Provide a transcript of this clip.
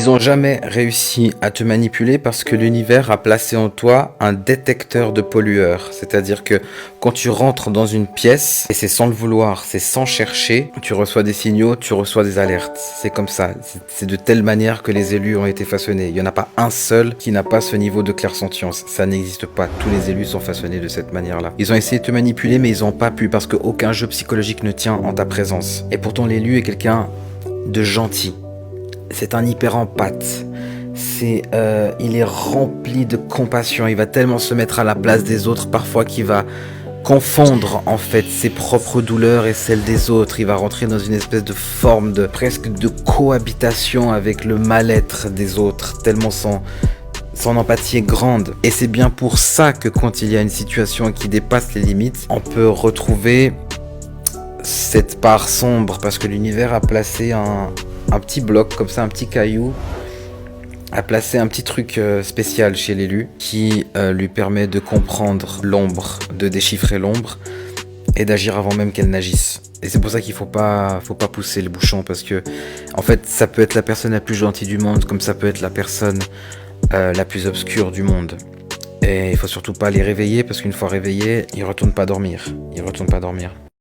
Ils ont jamais réussi à te manipuler parce que l'univers a placé en toi un détecteur de pollueurs. C'est-à-dire que quand tu rentres dans une pièce, et c'est sans le vouloir, c'est sans chercher, tu reçois des signaux, tu reçois des alertes. C'est comme ça. C'est de telle manière que les élus ont été façonnés. Il n'y en a pas un seul qui n'a pas ce niveau de clairsentience. Ça n'existe pas. Tous les élus sont façonnés de cette manière-là. Ils ont essayé de te manipuler, mais ils n'ont pas pu parce qu'aucun jeu psychologique ne tient en ta présence. Et pourtant, l'élu est quelqu'un de gentil. C'est un hyper empathe. Il est rempli de compassion. Il va tellement se mettre à la place des autres parfois qu'il va confondre en fait ses propres douleurs et celles des autres. Il va rentrer dans une espèce de forme de presque de cohabitation avec le mal-être des autres, tellement son empathie est grande. Et c'est bien pour ça que quand il y a une situation qui dépasse les limites, on peut retrouver cette part sombre parce que l'univers a placé un petit bloc comme ça, un petit caillou, a placé un petit truc spécial chez l'élu qui lui permet de comprendre l'ombre, de déchiffrer l'ombre et d'agir avant même qu'elle n'agisse. Et c'est pour ça qu'il faut pas pousser le bouchon parce que en fait ça peut être la personne la plus gentille du monde comme ça peut être la personne la plus obscure du monde. Et il faut surtout pas les réveiller parce qu'une fois réveillés, ils retournent pas dormir.